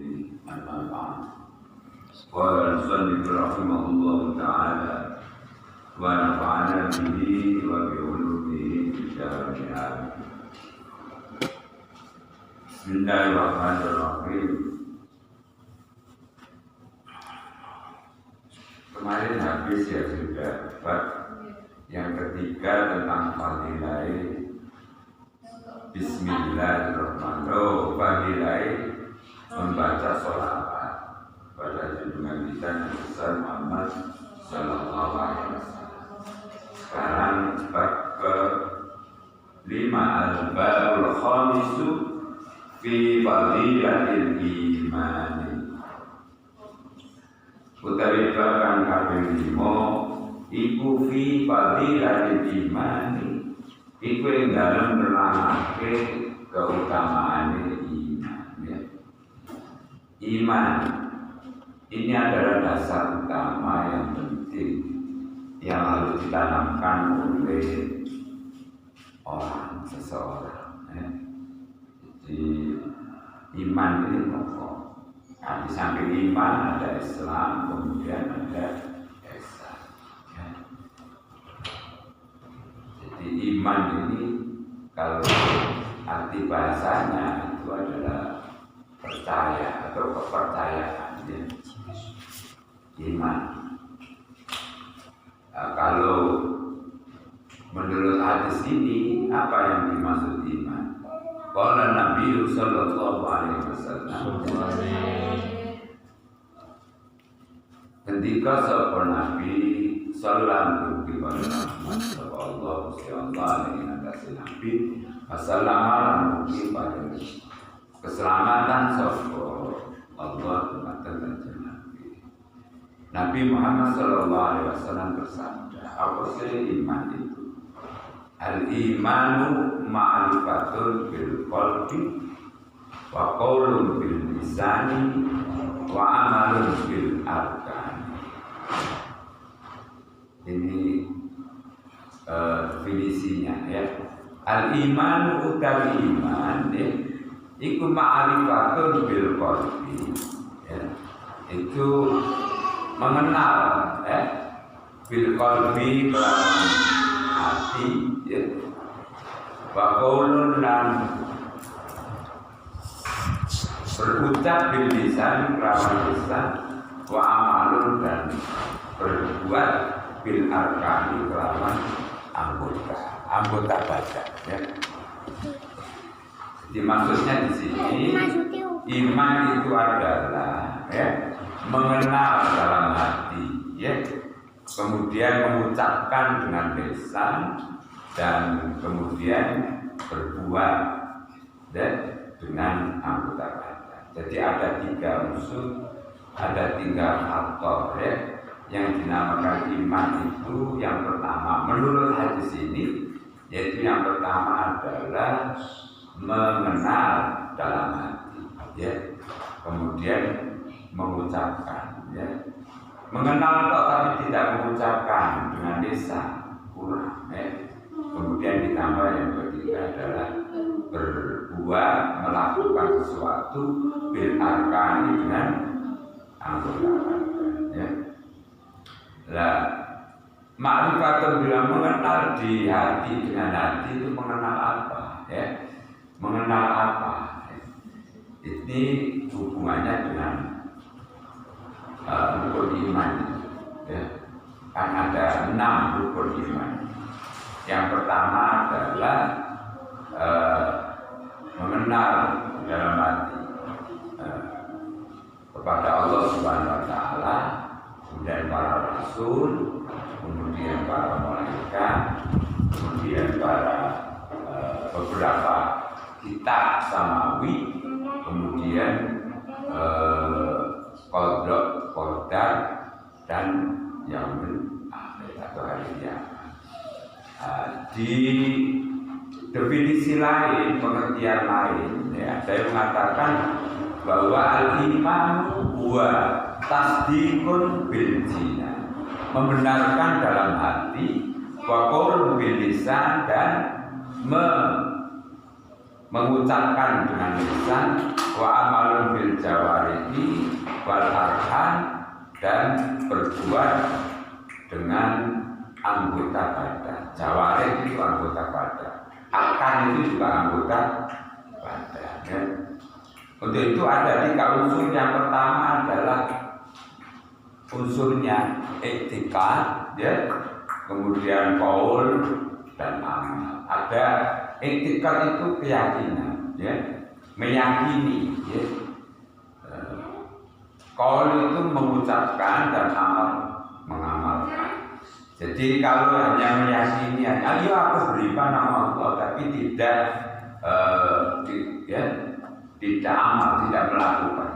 الدين أما بعد قال المصنف رحمه الله تعالى ونفعنا به وبعلومه في الدار آمين. بسم الله الرحمن الرحيم. Kemarin habis ya sudah bab yang ketiga tentang fadilah Bismillahirrahmanirrahim. Fadilah membaca sholawat pada junjungan kita Nabi besar Muhammad Sallallahu Alaihi Wasallam. Sekarang bab ke-5 al-babul khamisu fi fadilatil imani. Utawi bab kang 5 iku fi fadilatil imani. Iku yang dalam nerangake keutamaan iman ya. Iman ini adalah dasar utama yang penting yang harus ditanamkan oleh orang seseorang ya. Jadi iman ini pokok. Nah, di samping iman ada Islam, kemudian ada ihsan ya. Jadi iman ini kalau arti bahasanya itu adalah percaya atau kepercayaan ya. Iman. Nah, kalau menurut hadis ini apa yang dimaksud iman? Qala Nabi sallallahu alaihi wasallam. Ketika seorang Nabi sallallahu alaihi wasallam sallallahu alaihi Nabi assalamu pada keselamatan sapa Allah dan Nabi. Nabi Muhammad sallallahu alaihi wasallam bersabda, apa sih iman itu? Al-imanu ma'rifatun bil qalbi wa qaulun bil lisani wa amalun bil arkan. Ini definisinya ya. Al-imanu utawi iman ya, iku ma'rifatun bil qalbi ya. Itu mengenal ya, bil qalbi kelawan hati ya. Wa qaulun lan berucap bil lisan kelawan lisan, wa amalun dan berbuat bil arkani kelawan anggota badan ya. Jadi maksudnya di sini iman itu adalah ya, mengenal dalam hati ya, kemudian mengucapkan dengan lisan dan kemudian berbuat ya, dengan anggota badan. Jadi ada 3 unsur, ada 3 faktor ya, yang dinamakan iman itu. Yang pertama menurut hadis ini, yaitu yang pertama adalah mengenal dalam hati ya, kemudian mengucapkan ya. Mengenal kok tapi tidak mengucapkan dengan lisan kurang ya. Kemudian ditambah yang ketiga adalah berbuat melakukan sesuatu bil arkani dengan anggota badan ya. Lah ma'rifatun bila mengenal di hati dengan hati itu mengenal apa ya? Mengenal apa? Ini hubungannya dengan rukun iman ya. Kan ada 6 rukun iman. Yang pertama adalah mengenal dalam hati kepada Allah Subhanahu wa taala, kemudian para rasul, kemudian para malaikat, kemudian para beberapa kitab samawi, kemudian qadar dan yaumil akhir atau hari kiamat. Di definisi lain, pengertian lain ya, saya mengatakan bahwa al-iman huwa tasdiqun bil jinan, membenarkan dalam hati, wa qaulun bil lisan, dan mengucapkan dengan lisan, wa amalun bil jawarihi wal arhan, dan berbuat dengan anggota badan. Jawarih itu anggota badan, arkan itu juga anggota badan, ya. Untuk itu ada 3 unsur. Yang pertama adalah unsurnya etika, ya, kemudian qaul dan amal. Ada etika itu keyakinan, ya, meyakini, ya. Qaul itu mengucapkan dan amal mengamalkan. Jadi kalau hanya meyakini, ayo aku beriman nama Allah, tapi tidak tidak amal, tidak melakukan.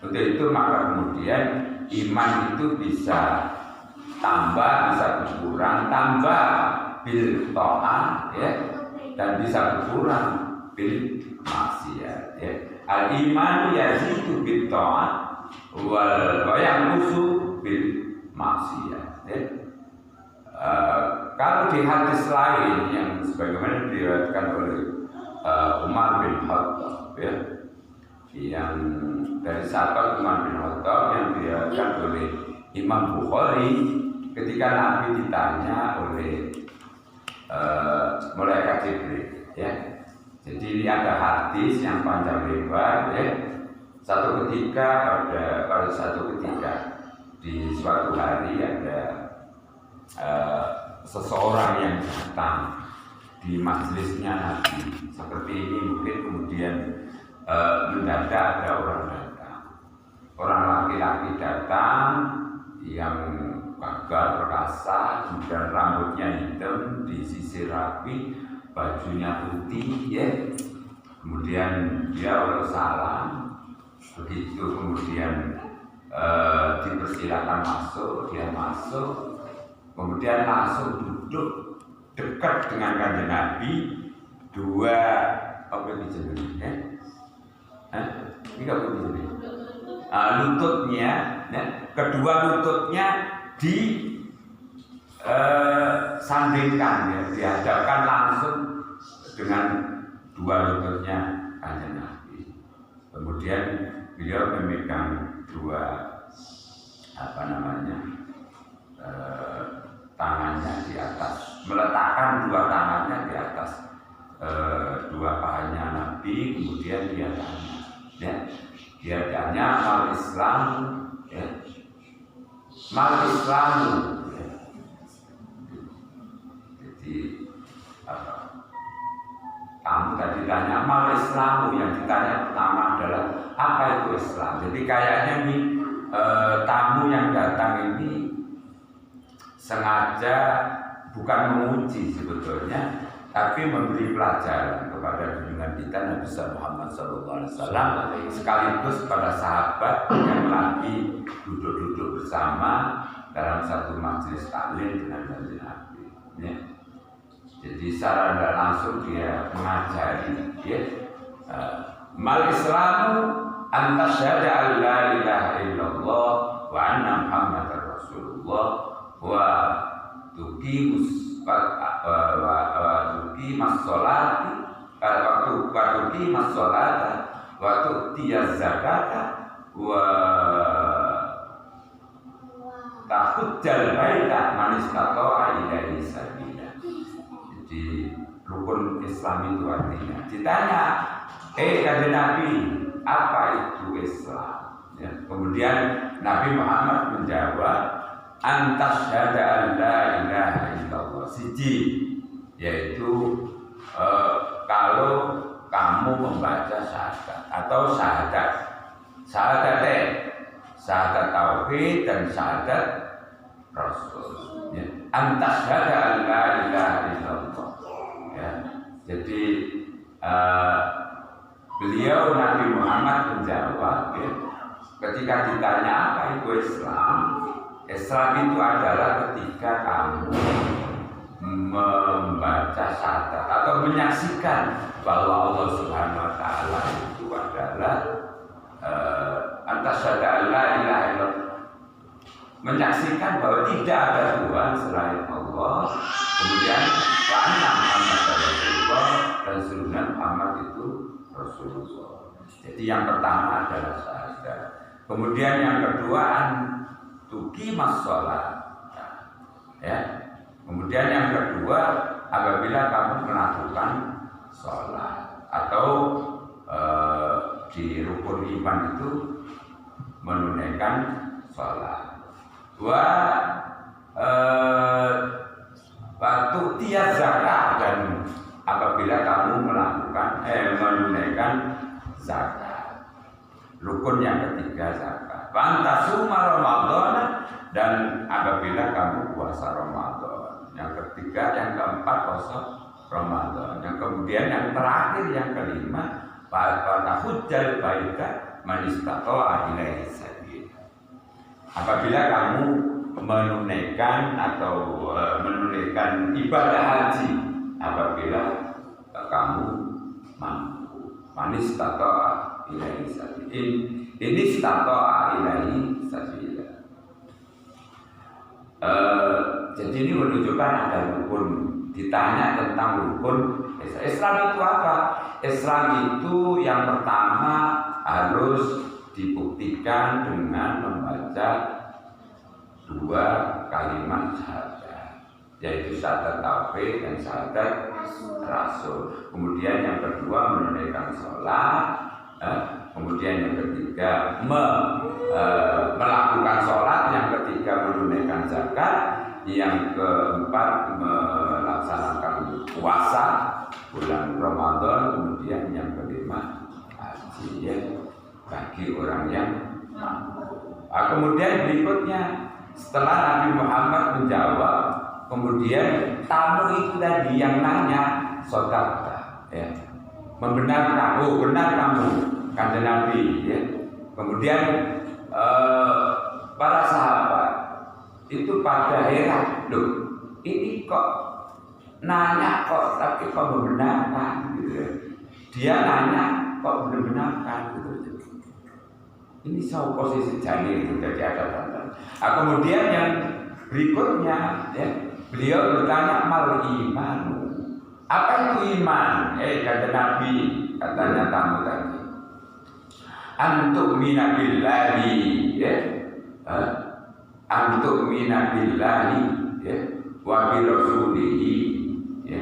Untuk itu maka kemudian iman itu bisa tambah, bisa berkurang, tambah bil ta'ah, ya, dan bisa berkurang bil maksiat, ya. Al iman yazidu bil ta'ah wal yanqusu bil maksiat, ya. Kalau di hadis lain yang sebagaimana diriwayatkan oleh Umar bin Khattab, ya, yang dari sahabat Umar bin Khattab yang diriwayatkan oleh Imam Bukhari, ketika Nabi ditanya oleh malaikat Jibril, ya. Jadi ini ada hadis yang panjang lebar, ya. Pada satu ketika di suatu hari ada seseorang yang datang di majelisnya Nabi seperti ini, mungkin kemudian mendadak ada orang laki-laki datang yang gagah perkasa, kemudian rambutnya hitam, disisir rapi, bajunya putih, ya. Kemudian dia salam, begitu kemudian dipersilakan masuk, dia masuk. Kemudian langsung duduk dekat dengan kanjeng Nabi, dua apa disebutnya? Ini apa disebutnya? Lututnya, ya, kedua lututnya disandingkan, ya, dihadapkan langsung dengan dua lututnya kanjeng Nabi. Kemudian beliau memegang dua tangannya di atas, meletakkan dua tangannya di atas dua pahanya Nabi. Kemudian dia tanya, mal Islam, ya, mal Islam, ya. Jadi kamu tadi tanya mal Islamu, yang ditanya pertama adalah apa itu Islam. Jadi kayaknya nih tamu yang datang ini sengaja bukan menguji sebetulnya, tapi memberi pelajaran kepada junjungan kita Nabi Muhammad SAW, sekaligus pada sahabat yang lagi duduk-duduk bersama dalam satu majelis taklim dengan Nabi, ya. Jadi secara tidak langsung dia mengajari, ya, mal Islamu antasyhadu an la ilaha illallah wa anna Muhammadar Rasulullah wa tuqimus sholati wa tuqimus sholata wa tu'tiyaz zakata wa tahujjal baita man istata'a ilaihi sabila. Jadi rukun Islam itu artinya, ditanya, kanjeng Nabi, apa itu Islam? Ya, kemudian Nabi Muhammad menjawab, antasyhadu an la ilaha illallah, siji, yaitu kalau kamu membaca syahadat atau syahadat tauhid dan syahadat rasul, ya. Antasyhadu an la ilaha illallah, ya. Jadi beliau Nabi Muhammad menjawab, ya, ketika ditanya apa itu Islam, Islam itu adalah ketika kamu membaca syahadat atau menyaksikan bahwa Allah Subhanahu wa taala itu adalah antasyhadu an la ilaha illallah, menyaksikan bahwa tidak ada Tuhan selain Allah, kemudian wa anna Muhammadar Rasulullah. Jadi yang pertama adalah syahadat. Kemudian yang kedua tuqimas shalah. Ya. Kemudian yang kedua apabila kamu melakukan sholat atau di rukun iman itu menunaikan sholat. Waktu tiap zakat dan apabila kamu melakukan menunaikan zakat. Rukun yang ketiga zakat. Wantasuma Ramadan dan apabila kamu puasa Ramadan. Yang ketiga, yang keempat puasa Ramadan. Yang kemudian yang terakhir yang kelima fatahujjal baita man istata'a ilaihi sabila. Apabila kamu menunaikan ibadah haji apabila kamu mampu. Man istata'a ilaihi sabila. Ini istata'a ilaihi sabila. Jadi ini menunjukkan ada rukun. Ditanya tentang rukun Islam itu apa? Islam itu yang pertama harus dibuktikan dengan membaca 2 kalimat syahadat, yaitu syahadat tauhid dan syahadat rasul. Kemudian yang kedua menunaikan sholat. Kemudian yang ketiga melakukan sholat. Yang ketiga menunaikan zakat. Yang keempat melaksanakan puasa bulan Ramadan. Kemudian yang kelima haji ya, bagi orang yang mampu. Kemudian berikutnya setelah Nabi Muhammad menjawab, kemudian tamu itu tadi yang nanya saudara ya, membenarkan, benar kamu kanjeng Nabi ya. Kemudian para sahabat itu pada heran, loh ini kok nanya kok tapi kok membenarkan gitu ya. Dia nanya kok membenarkan gitu. Ini soal posisi jani itu jadi ada tanda. Kemudian yang berikutnya ya, beliau bertanya mal iman. Apa itu iman? Kata Nabi, katanya tamu tadi. Antum minabillahi ya. Antum minabillahi ya, wa bi rasulihi ya.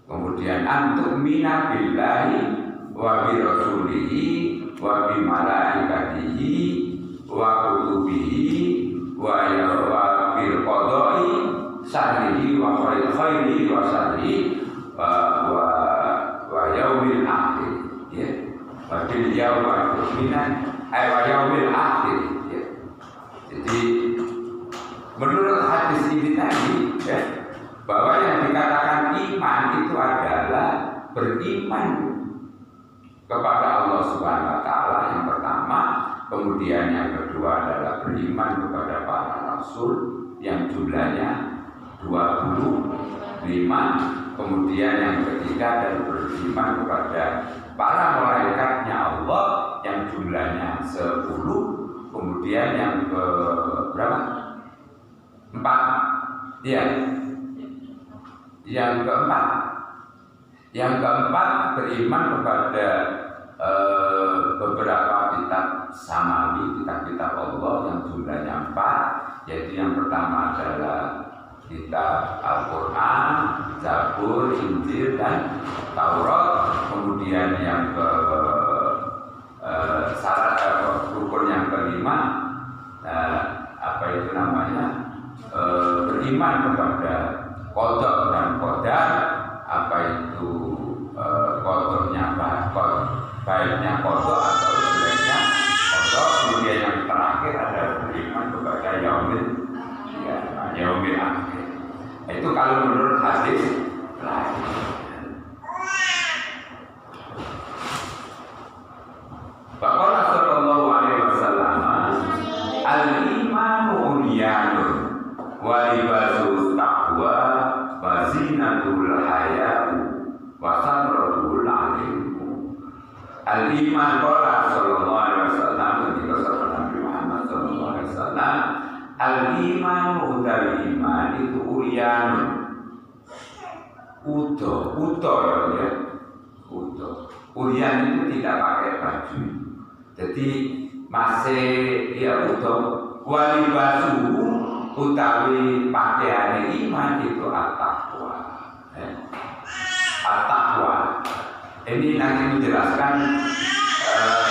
Kemudian antum minabillahi wa bi rasulihi wa bi malaikatihi wa kutubihi wa bil qada'i syarrihi wa khairihi wa syarrihi wa yaumil akhir ya. Wa bil yaumil wa yaumil akhir. Jadi menurut hadis ini tadi ya, bahwa yang dikatakan iman itu adalah beriman kepada Allah Subhanahu wa taala yang pertama, kemudian yang kedua adalah beriman kepada para rasul yang jumlahnya 25, kemudian yang ketiga adalah beriman kepada para malaikatnya Allah yang jumlahnya 10. Kemudian yang ke berapa? 4. Ya. Yang keempat. Yang keempat beriman kepada beberapa kitab samawi, kitab-kitab Allah yang jumlahnya 4, yaitu yang pertama adalah kitab Al-Quran, Zabur, Injil dan Taurat. Kemudian yang ke rukun yang kelima apa itu namanya beriman kepada qada dan qadar, apa itu qadanya baiknya qada atau jeleknya qada. Kemudian yang terakhir adalah beriman kepada yaumil akhir. Itu kalau menurut hadis lain. Faqala sallallahu alaihi wasallam al-imanu unyanun wa libasul taqwa wa zinatul haya'u wa samratul alim. Al-iman qala sallallahu alaihi wasallam, ketika sabda Nabi Muhammad sallallahu alaihi wasallam, al-imanu utawi iman itu unyanun, uto ya, utuh. Urian itu tidak pakai baju, jadi masih ya utuh. Walibasu utawi pakaian iman itu at-taqwa. At-taqwa ini nanti menjelaskan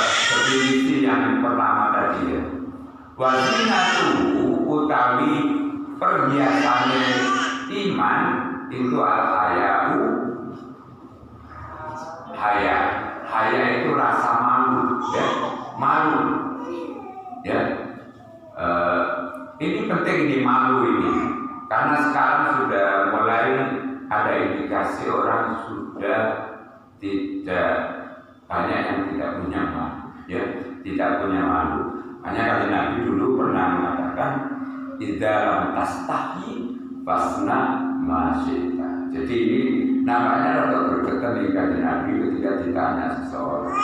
definisi yang pertama tadi ya. Wazinatu utawi perhiasannya iman itu al-haya'u. Haya itu rasa malu ya, malu ya. Ini penting ini malu ini, karena sekarang sudah mulai ada indikasi orang sudah tidak banyak yang tidak punya malu, ya, tidak punya malu. Hanya kali Nabi dulu pernah mengatakan, "Idza lam tastahi fasna ma syi'ta." Jadi ini namanya rada bergetar di kali Nabi ketika ditanya seseorang,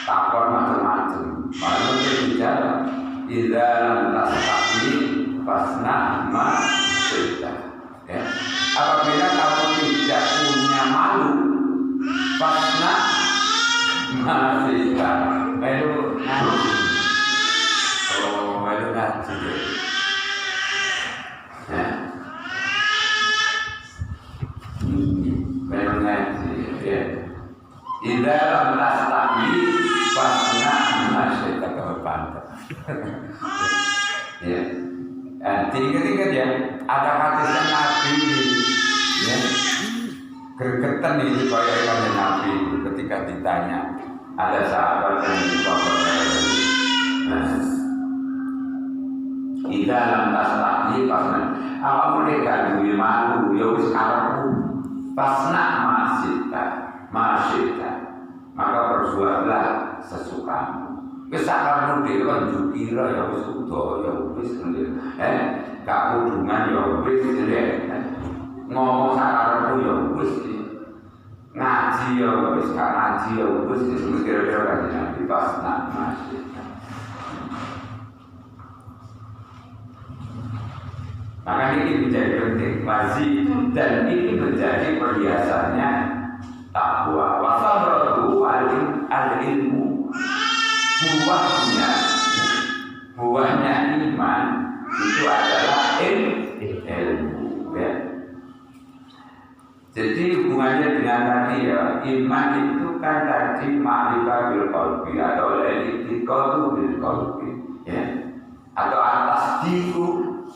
takon macam-macam, malu berbicara. Idza lam tastahi fasna ma syi'ta. Ya. Apabila kamu tidak punya malu, fasna ma syi'ta. Melu ngaji. Oh, melu ngaji. Ya. Melu ngaji. Ya. Idza lam tastahi fasna ma syi'ta. Ya, ingat-ingat ya, ada hadisnya Nabi, ya, gregetan ini kayak Nabi ketika ditanya, ada sahabat yang dikompor, kita lantas tadi pasna, apa mereka duwe malu, ya wis karepmu, pasna masita, maka berbuatlah sesukamu. Wis sakarmu dhewe kan jukira ya wis udo ya wis nggih. Gak kudungan ya wis nggih. Ngomong sakarmu ya wis. Ngaji ya wis, gak ngaji ya wis kira-kira kan Nabi pas nak masjid. Maka ini menjadi penting wajib dan ini menjadi perhiasannya takwa. Wasaratu al-ilmu. Buahnya iman itu adalah ilmu ya. Jadi hubungannya dengan tadi ya, iman itu kan tadi ma'rifah bil qalbi atau al-i'tiqadu bil qalbi ya, atau at-tasdiqu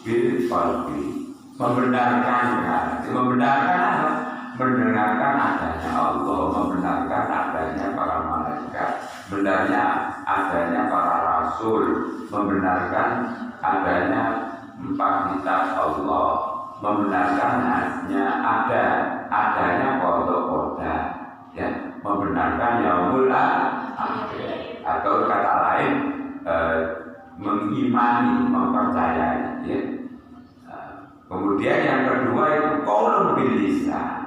bil qalbi, membenarkan apa? Membenarkan adanya Allah, membenarkan adanya para malaikat, benarnya adanya para rasul, membenarkan adanya 4 kitab Allah, membenarkan adanya qada, ya, membenarkan yaumul akhir, atau kata lain mengimani, mempercayai, ya. Kemudian yang kedua itu qaulun bil lisan.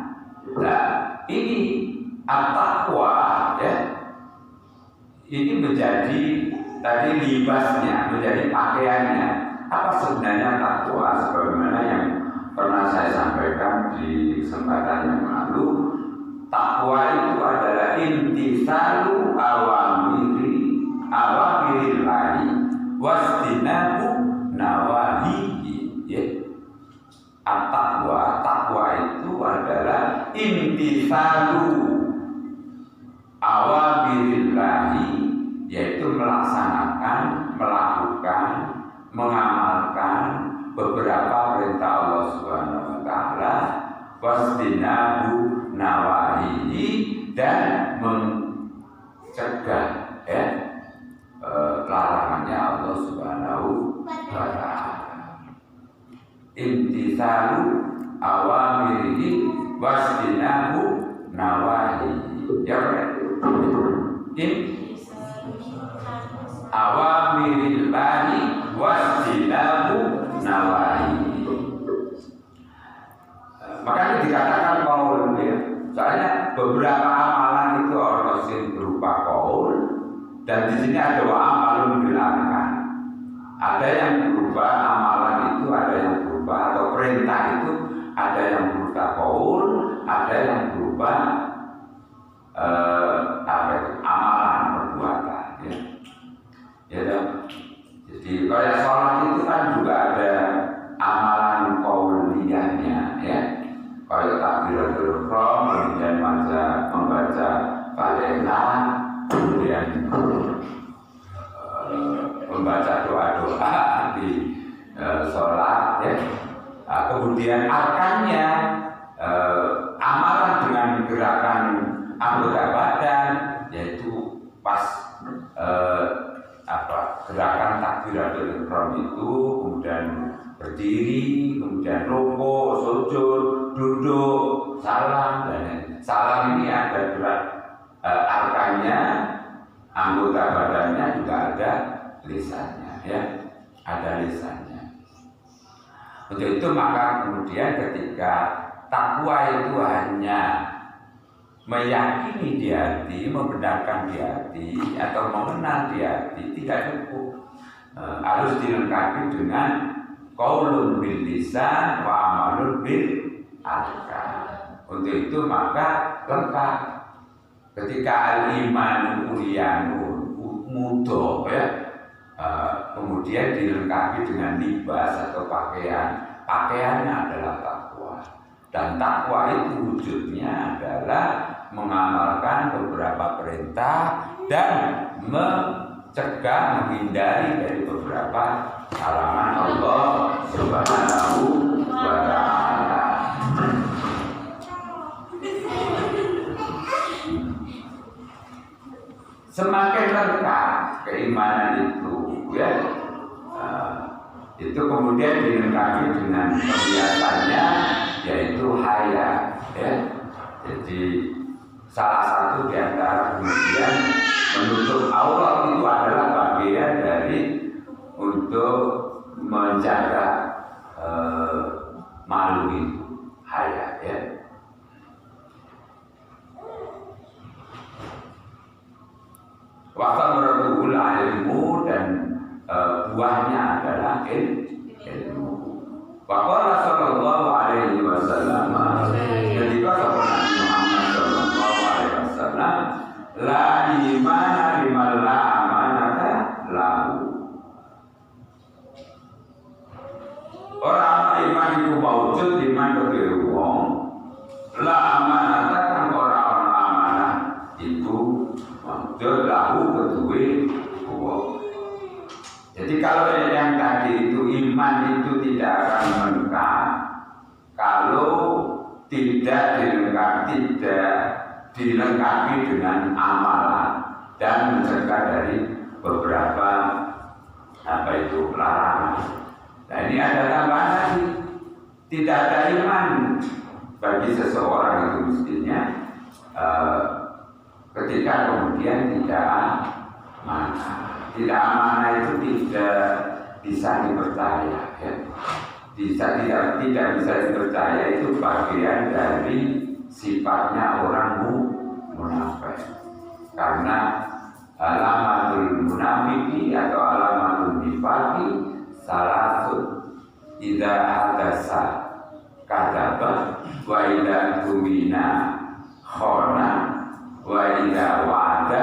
Nah, ini at-taqwa ya. Ini menjadi tadi libasnya, menjadi pakaiannya. Apa sebenarnya takwa? Sebagaimana yang pernah saya sampaikan di kesempatan yang lalu, takwa itu adalah imtisalu awamirillahi wasdinabu nawahihi. Ya. Takwa itu adalah imtisalu awamirillahi, yaitu melaksanakan, melakukan, mengamalkan beberapa perintah Allah Subhanahu wa taala, wasdinabu nawahihi, dan mencegah ya larangannya Allah Subhanahu wa taala. Imtisalu awamirihi wasdinabu nawahihi. Ya awamirillahi wasdinabu nawahihi. Makanya dikatakan qaul ya. Soalnya beberapa amalan itu orang berupa qaul, dan di sini ada wa amalun bil arkan. Ada yang berupa amalan itu, ada yang berupa atau perintah itu, ada yang berupa qaul, ada yang berupa takbiratul ihram, kemudian membaca Fatihah, kemudian membaca doa-doa di sholat, ya. Kemudian arkannya amalan dengan gerakan anggota badan, yaitu pas gerakan takbiratul ihram itu, kemudian berdiri, kemudian rukuk, sujud, duduk, salam, dan salam ini ada gerak arkannya, anggota badannya juga ada lisannya, ya, ada lisannya. Untuk itu maka kemudian ketika takwa itu hanya meyakini di hati, membenarkan di hati, atau mengenal di hati, tidak cukup. Harus dilengkapi dengan qaulun bil lisan wa amalun bil arkan. Untuk itu maka lengkap. Ketika al-iman ulianun mudo, ya, kemudian dilengkapi dengan libas atau pakaian. Pakaiannya adalah takwa. Dan takwa itu wujudnya adalah mengamalkan beberapa perintah dan mencegah, menghindari dari beberapa larangan Allah Subhanahu wa ta'ala. Semakin lengkap keimanan itu, ya, itu kemudian dilengkapi dengan kebiasaannya, yaitu haya, ya. Jadi salah satu di antara kemudian menutup aurat itu adalah bagian dari untuk menjaga malu itu, haya, ya. Waktu merutul ilmu, dan buahnya adalah ilmu. Waqala sallallahu alaihi wasallam, ketika Nabi Muhammad sallallahu alaihi wasallam, la imana liman la amanata lahu. Orang iman itu maujud liman kedue wong, la amanata kan orang amanah itu maujud lahu kedue wong. Jadi kalau yang tadi itu iman itu tidak akan lengkap kalau tidak dilengkapi dengan amalan dan mencegah dari beberapa larangan. Nah, ini ada tambahan lagi, tidak ada iman bagi seseorang itu mestinya ketika kemudian tidak amanah. Tidak amanah itu tidak bisa dipercaya, ya. Tidak bisa dipercaya itu bagian dari sifatnya orang munafik. Karena alamatul munafiki atau alamatul nifaqi salasun, idza hadasa kadzaba, wa idza tumina khana, wa idza wa'ada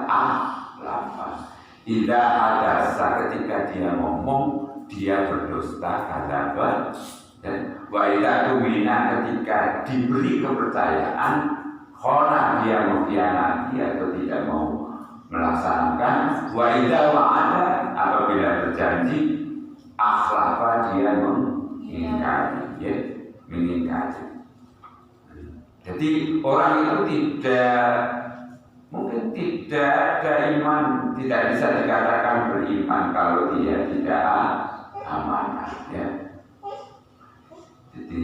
akhlafa. Idza hadasa, ketika dia ngomong dia berdusta, kadzaba. Dan wa idza tumina, ketika diberi kepercayaan, khana, dia mengkhianati atau tidak mau melaksanakan. Wa idza wa'ada, apabila berjanji, akhlafa, dia mengingkari, ya, mengingkari. Jadi orang itu mungkin tidak ada iman, tidak bisa dikatakan beriman kalau dia tidak amanah, ya. Jadi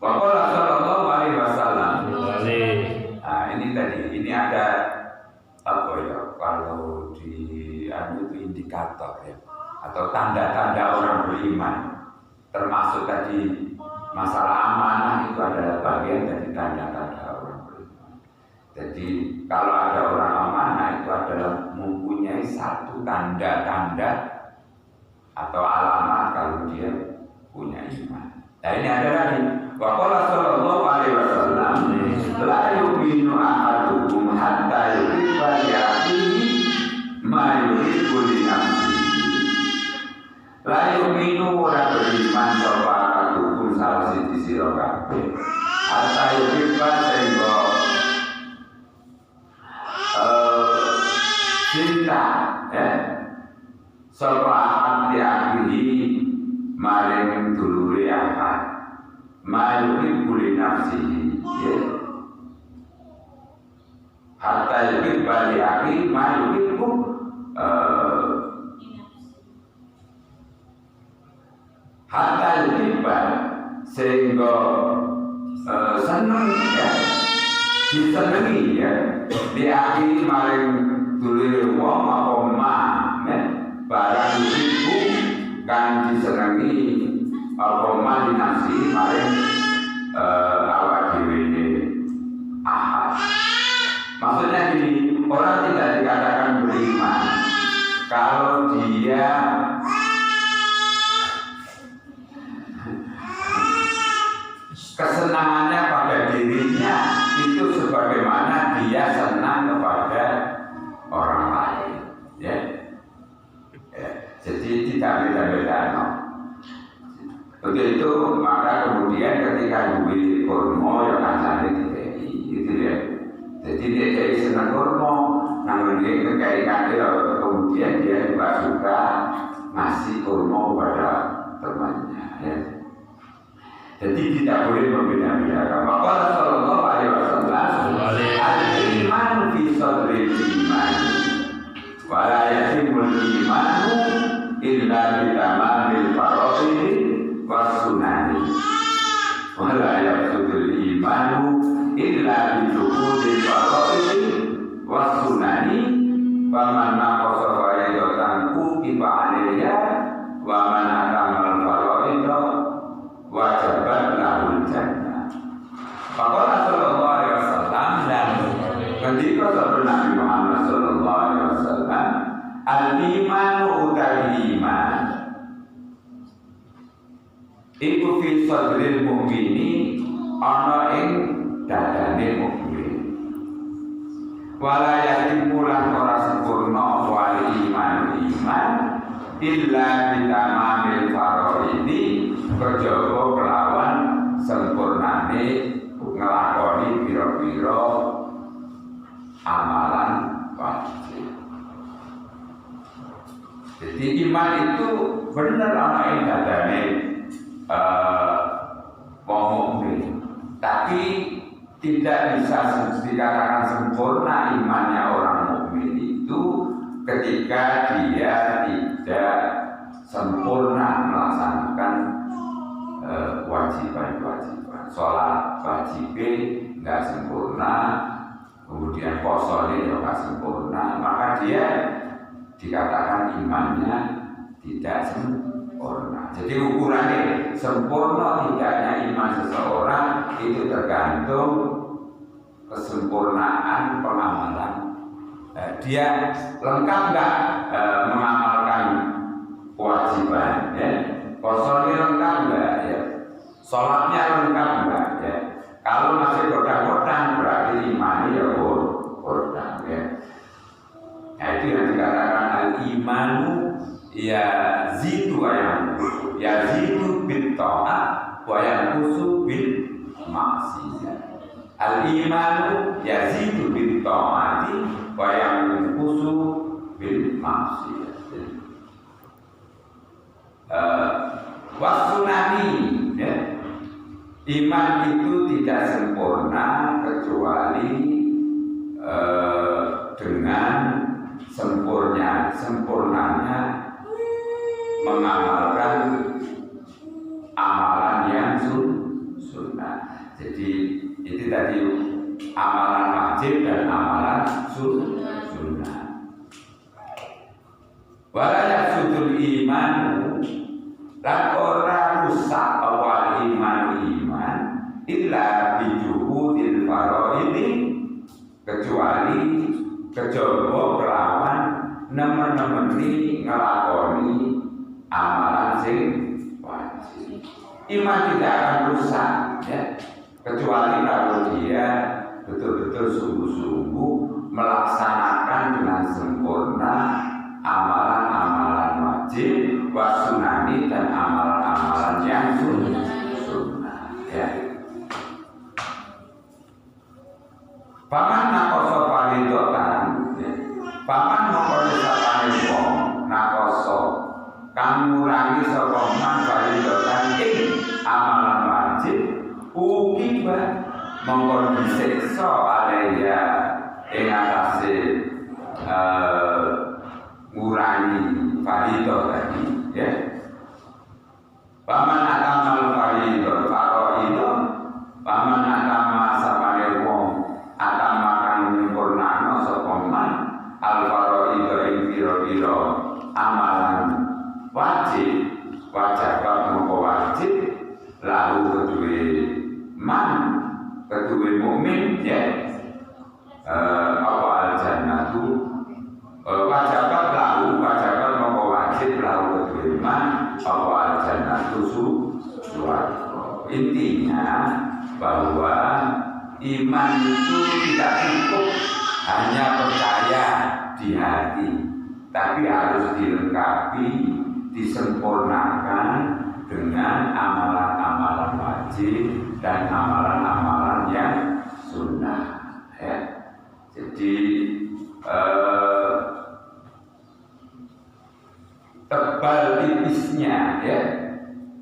Waqala sallallahu alaihi wasallam. Nah, ini ada apa ya, kalau di itu indikator, ya, atau tanda-tanda orang beriman, termasuk tadi masalah amanah itu adalah bagian dari tanda-tanda orang beriman. Jadi kalau ada orang amanah itu adalah mempunyai satu tanda-tanda atau alamat kalau dia punya iman. Nah, ini ada lagi. Waqala sallallahu alaihi wasallam, la yu'minu ahadukum hatta yuhibba li akhihi ma yuhibbu li nafsihi. layu minu ora beriman sapa kadukun salah siji sira kabeh hatta yukiba sehingga cinta sapa hati akhiri maring dulure akad mayuki buli nafsi hatta yukiba li akhiri mayuki hatta yukiba sehingga seneng disenengi diakhiri maring dulure wong apa mah barang iku kan disenengi apa mah dinasi maring awak dhewe maksudnya gini, orang tidak dikatakan beriman kalau dia kesenangannya pada dirinya itu sebagaimana dia senang kepada orang lain, jadi tidak beda-beda. Begitu maka kemudian ketika duit kurma yang asalnya diberi, gitu ya. Jadi dia jadi senang kurma, namun dia kekaikan dia kemudian dia juga suka ngasih kurma pada temannya. Jadi tidak boleh membeda-bedakan. Maka Rasulullah SAW al-iman fi sadril iman wa la yatimul imanu illa bi tamamil faraidi was sunani wa la yatimul imanu illa bi shuhudil faraidi was sunani wa man naqasa faridatan kutiba alayya wa man atamal faraida wajibat lahul jannah. Maka Rasulullah SAW dan ketika Nabi Muhammad SAW al-iman utawi iman iku fi sadril mu'mini ana ing dadane mukmin wala yatimu lan ora sempurna wal iman illa bitamamil faraidi kejaba kelawan sempurnane ngelakoni pira-pira amalan wajib. Jadi iman itu benar ana ing dadane wong mukmin, tapi tidak bisa dikatakan sempurna imannya orang mukmin itu ketika dia tidak sempurna melaksanakan kewajiban-kewajiban. Sholat wajib nggak sempurna, kemudian puasa nggak sempurna, maka dia dikatakan imannya tidak sempurna. Jadi ukurannya sempurna tidaknya iman seseorang itu tergantung kesempurnaan pengamalan. Dia lengkap nggak mengamalkan kewajiban, puasanya lengkap nggak, sholatnya lengkap nggak, kalau masih kodang-kodang berarti imannya ya kodang, Nah itu yang dikatakan al-imanu ya zidu bil ta'at wa yanqusu bil ma'siyah. Al-imanu ya zidu bil ta'ati wa yanqusu bil ma'siyah. Wasunani, iman itu tidak sempurna kecuali dengan sempurnanya mengamalkan amalan yang sunnah. Jadi itu tadi amalan wajib dan amalan sunnah. Wala yafsudul imanu lan ora rusak awal iman illa bijuhudil faraidi kecuali kejaba kelawan nemen-nemeni ngelakoni amalan sing wajib. Iman tidak akan rusak kecuali kalau dia betul-betul sungguh-sungguh melaksanakan dengan sempurna amalan-amalan wajib, wasunani dan amalan-amalan yang sunnah. Ya. Paman nakoso faridotan, paman mongkone sapane wong nakoso kang ngurangi sapa man faridotan ing amalan wajib, ukiba mongkon disiksa alaya ing atase ngurangi faridoh tadi, ya. Paman atamal faridoh faro paman atama sapane wong atama kang nyempurnakno sapa man al faraidho ing pira-pira amalan wajib mongko wajib lalu kedue mukmin, ya. Apa al jannatu wajabat mongko wajib lalu kedue man apa al jannatu suwarga. Intinya bahwa iman itu tidak cukup hanya percaya di hati, tapi harus dilengkapi, disempurnakan dengan amalan-amalan wajib dan amalan-amalan yang sunnah, ya. Jadi tebal tipisnya, ya,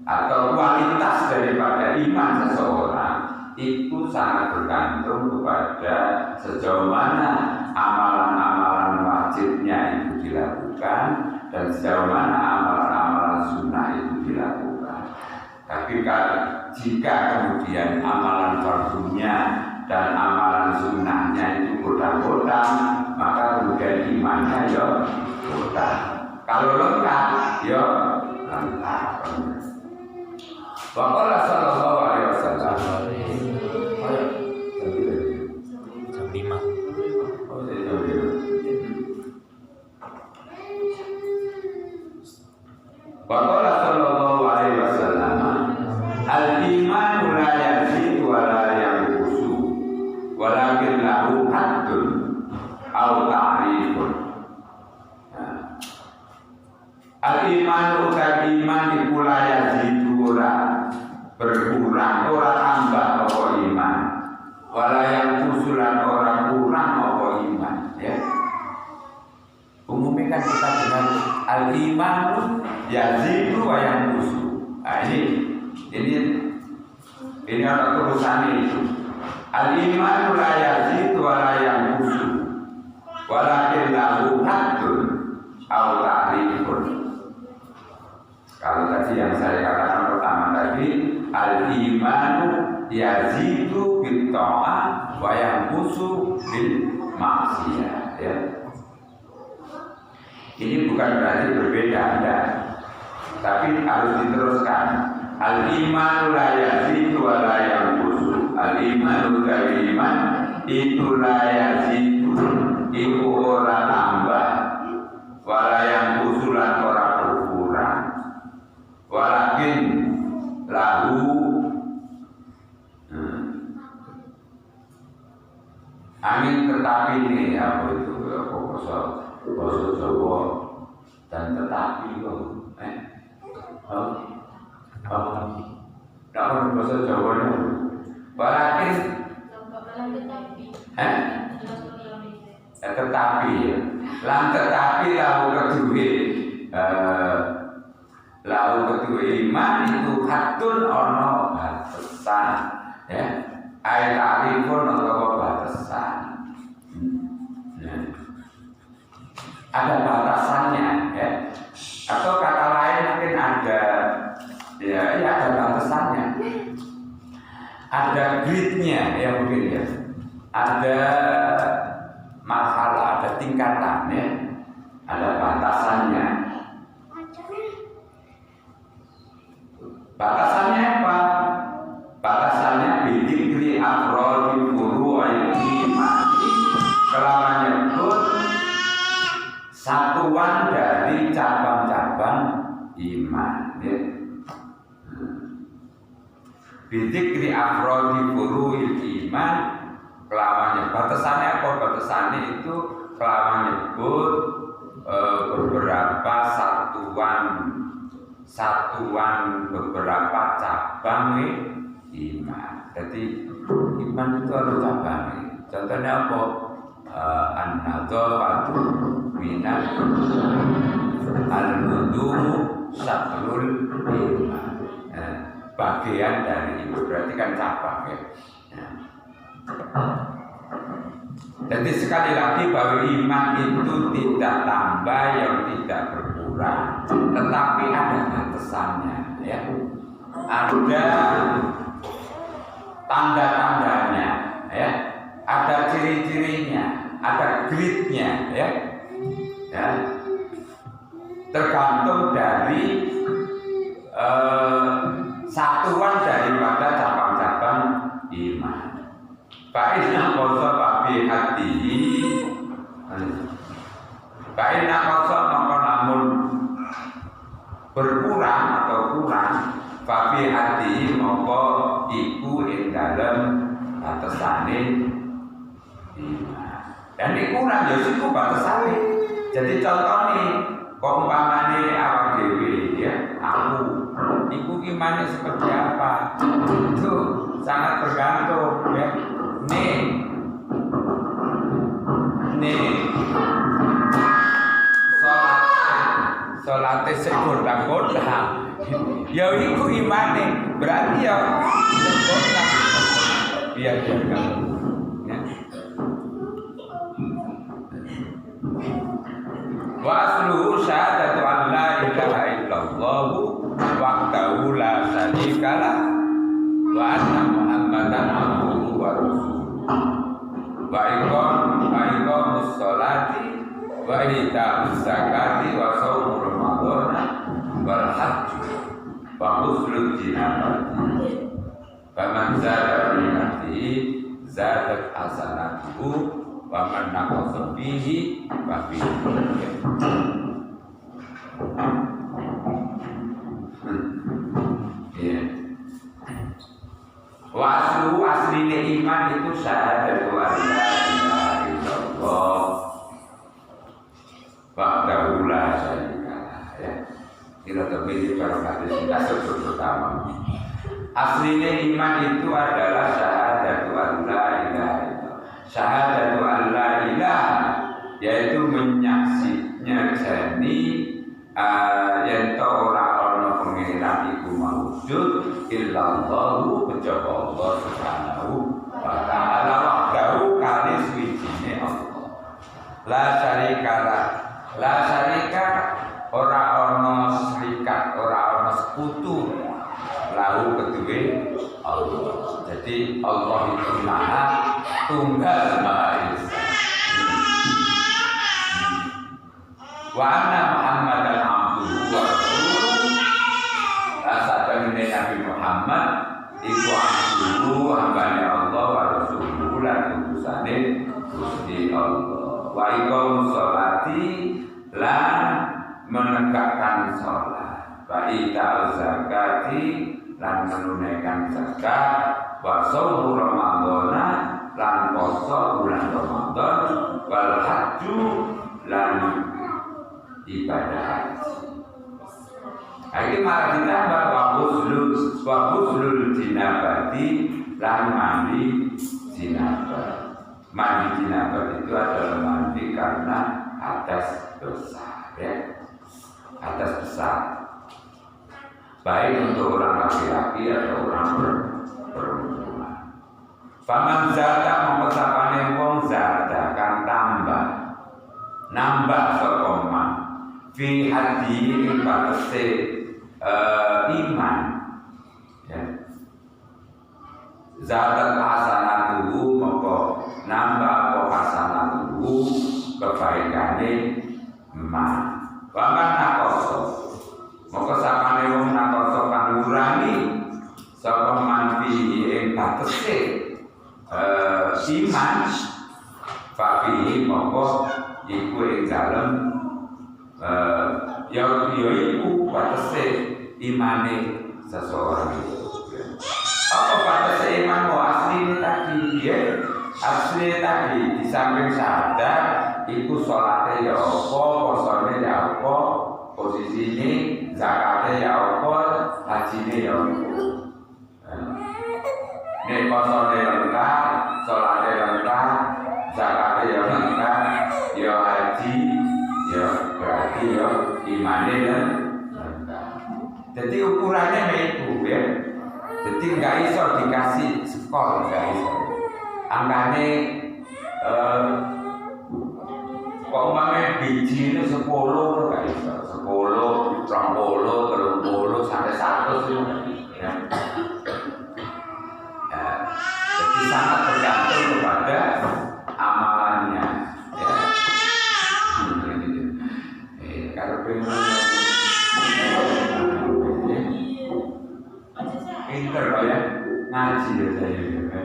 atau kualitas daripada iman seseorang itu sangat bergantung kepada sejauh mana amalan-amalan wajibnya itu dilakukan dan sejauh mana amalan-amalan sunnah itu dilakukan. Tapi jika kemudian amalan fardunya dan amalan sunnahnya itu godang-godang, maka kemudian imannya ya godang. Kalau lengkap, ya lengkap. Waqala sallallahu alaihi wasallam. Jam 5. Waqala sallallahu alaihi wasallam, al-iman la yazidu wa la yanqusu, walakin lahu haddun aw ta'rifun. Al-iman utai iman iku la yazidu ora berkurang, ora tambah apa iman, wala yanqusu lan ora kurang apa iman, ya. Umumnya kan kita dengar al-iman yazidu wa yanqusu. Nah, ini ada tulisannya itu. Al-iman la yazidu wa la yanqusu, walakin lahu haddun aw ta'rifun. Kalau tadi yang saya katakan pertama tadi, al-imanu yazidu bil ta'ah wa yanqusu bil maksiyah, ya. Ini bukan berarti berbeda, enggak. Tapi harus diteruskan. Al-imanu la yazidu wa la yanqusu. Al-imanu dari iman itu la yazidu, itu ora tambah, wa la yanqusu lan ora berkurang. Walakin lahu angin tetapi ini apa itu bahasa Jawa dan tetapi kok bahasa Jawa nya walakin tetapi lan tetapi lahu kedua iman itu hatun ono batasan, ya. Ayat arifun atau batasan, ada batasannya, ya. Atau kata lain mungkin ada, ya ada batasannya, ada gridnya, ya mungkin, ya. Ada marhalah, ada tingkatan, ya. Ada batasannya. Batasannya apa? Batasannya bidikri afrodi furu'il iman, kelawan nyebut satuan dari cabang-cabang iman, ya. Bidikri afrodi furu'il iman, kelawan nyebut batasannya apa? Batasannya itu kelawan nyebut beberapa satuan beberapa cabang iman. Jadi iman itu ada cabang. Contohnya apa? An-nadzafatu minal al-wudu syatrul iman. Bagian dari iman, berarti kan cabang ya. Jadi sekali lagi bahwa iman itu tidak tambah yang tidak berkurang, tetapi ada batasannya ya. Ada tanda-tandanya ya. Ada ciri-cirinya, ada gridnya ya. Tergantung dari satuan daripada cabang-cabang iman. Fa'inna qasa fi hatihi, fa'inna qasa maka namun berkurang atau kurang, fi hatihi maka iku ing dalem batasane iman. Dan dikurang ya cukup batasane. Jadi contoh nih, kok umpamane awak dhewe ya, aku iku imane seperti apa? Itu sangat bergantung ya. Nih Salate sing godang-godang. Ya iku imane, berarti ya godang. Iya kamu. Ya. Wa asluhu syahadatu an la ilaha illallah wahdahu la syarika lah wa anna Muhammadan abduhu wa rasuluh. Wa iqamus sholati wa ita'uz zakati wa shaum ramadan wal hajj wa husnul jinabati. Faman zada fi nafsihi zadat hasanatuhu wa man naqasa fihi fa fihi. Wa asline iman itu syahadatu an la ilaha illallah wahdahu la syarika lah ya. Kita terpilih kalau hadis kita pertama. Asline iman itu adalah syahadatu an la ilaha illallah. Syahadatu an la ilaha yaitu menyaksinya jani yen to ora ana pangeran iku maujud illallahu kejaba Allah subhanahu wa ta'ala wahdahu kali suwijine Allah. La syarika ora ana serikat, ora ana sekutu lahu kedue Allah. Jadi Allah itu maha tunggal maha esa. Wa anna Muhammadan abduhu wa rasuluh. Sahabat Nabi Muhammad iku abduhu hambane Allah wa rasuluh lan utusane Gusti Allah. Wa iqamus sholati lan menegakkan sholat. Wa ita'uz zakati lan menunaikan zakat. Wa shaum Ramadan lan poso bulan Ramadan. Wal hajju lan ibadah haji. Ini malah ditambah wa husnul jinabati lan mandi jinabah. Mandi jinabah itu adalah mandi karena hadas besar ya. Hadas besar. Baik untuk orang laki-laki atau orang perempuan. Faman zada mengusapane wong zada kan nambah sokoman fi hadi ing batese iman ya. Zatat hasanatuhu moko nambah apa hasanatuhu kebaikane man. Waman nakoso moko sapane wong nakoso kang ngurangi sapa man fi ing batese iman fafihi moko iku ing dalem ya iku batese imane seseorang itu. Apa batese iman asline tadi ya? Asline tadi di samping sadar iku salate ya apa, posone posisinya zakatnya ya apa, hajinya ya apa. Nek posone lengkap, sholatnya lengkap, zakatnya ya lengkap, ya haji, ya berarti ya imannya lengkap. Jadi ukurannya itu ya. Jadi nggak iso dikasih skor, nggak iso. Angkanya kok umpamanya biji itu 10 nggak iso. 10, 20, 30 sampai 100 itu ya. Jadi sangat tergantung kepada amalannya ya. Kalau pinter loh ya, ngaji ya saya juga.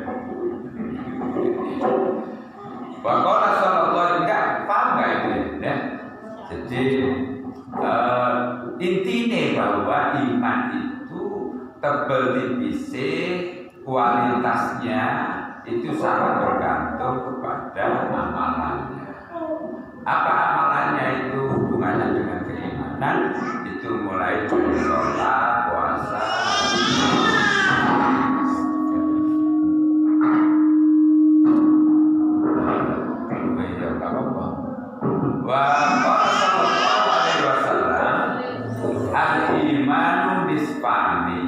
Bahwa Rasulullah enggak paham nggak itu ya? Jadi intinya bahwa iman itu tebal tipis, kualitasnya itu sangat bergantung kepada amalannya. Apa amalannya itu hubungannya dengan keimanan? Itu mulai dari sholat, puasa. Wa sallallahu alaihi wasallam al-imanu nisfani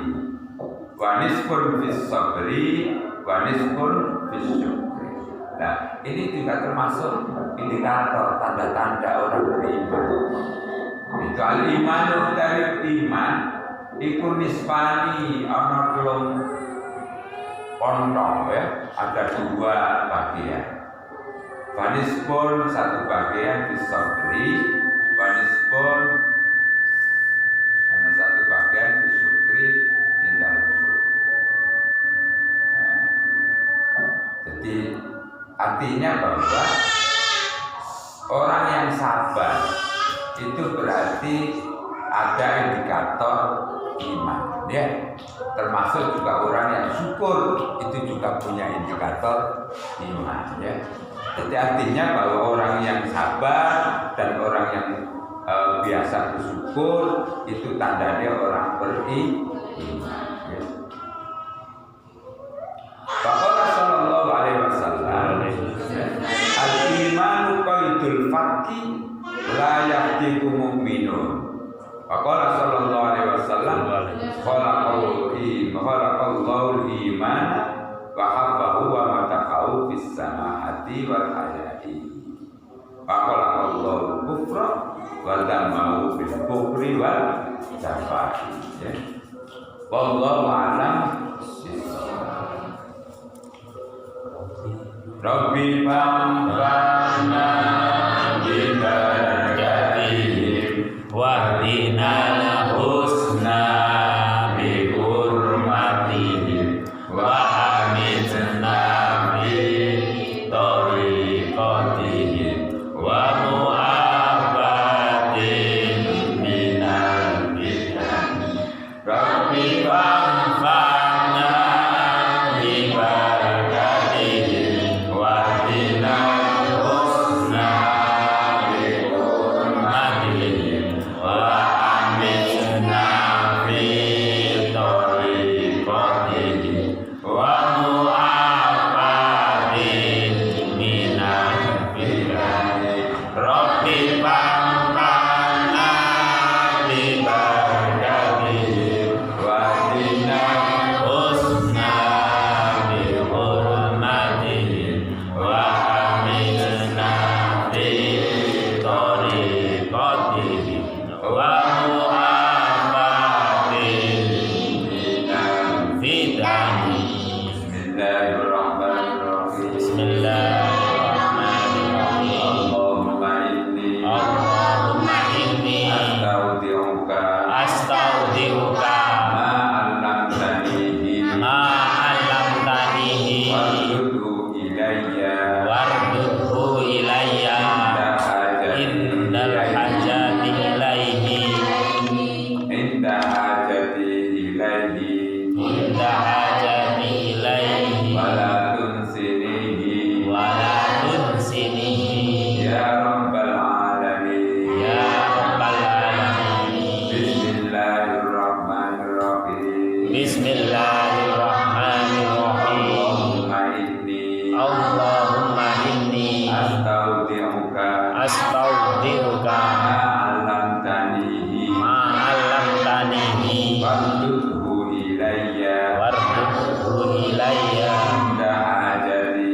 wa nisfun fis sabri wa nisfun fis syukri. Nah, ini juga termasuk indikator tanda-tanda orang beriman. Itu al-imanu dari iman iku nisfani ana telung kontong ya, ada 2 bagian. Wanispun 1 bagian fisabri, wanispun ada 1 bagian fisyukri dalam syukur. Jadi artinya bahwa orang yang sabar itu berarti ada indikator iman, ya. Termasuk juga orang yang syukur itu juga punya indikator iman, ya. Jadi artinya bahwa orang yang sabar dan orang yang biasa bersyukur itu tandanya orang beriman. Ya. Bahwa Sallallahu Alaihi Wasallam al-imanu qaidul fakki la yahdiku mu'minun. Bahwa Sallallahu Alaihi Wasallam khalaqallahu imana wa habbahu wa mataqahu fis samahati wal hayati. Khalaqallahu kufra wa damahu bil kufri wal jafari. Wallahu a'lam bissawab. Rabbi fa'amna bibarakatihim wahdina husna bi hurmatihim wa hamidna bi tariqatihim wa mu'abatin minal bidah. Rabbi fa'amna bibarakatihim wahdina husna bi hurmatihim wa hamidna bi tariqatihim wa mu'abatin minal bidah. Rabbi fa'amna bibarakatihim wahdina husna bi hurmatihim wa hamidna bi tariqatihim wa mu'abatin minal bidah. Bismillahirrahmanirrahim. Bismillahirrahmanirrahim. Allahumma inni astaudiuka ma 'allamtanihi wardudhu ilayya indal hajati ilaihi wala tunsinihi ya rabbal alamin. ilayya inda hajati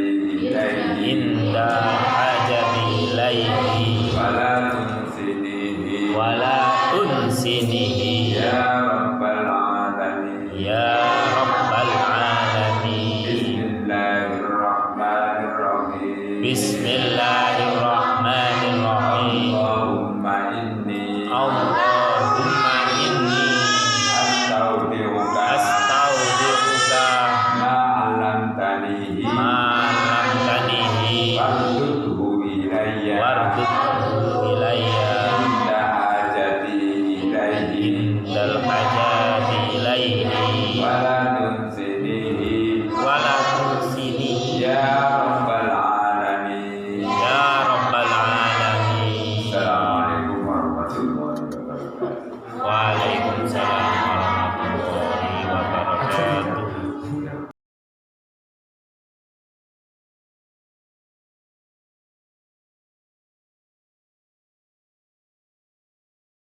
ilaihi inda hajati ilayhi wala tunsinihi wala tunsinihi ya rabbal alamin. ya rabbal alamin. Bismillahirrahmanirrahim. Bismillahirrahmanirrahim. Allahumma inni Allahumma inni astaudi'uka astaudi'uka ma 'allamtanihi ma'lamtanihi wardudhu ilayya warzuqhu ilayya indal hajati ilaihi indal hajati ilayhi wala tunsinihi wala tunsinihi ya rabbal alamin. ya rabbal alamin. Assalamualaikum warahmatullahi wabarakatuh. Waalaikumsalam.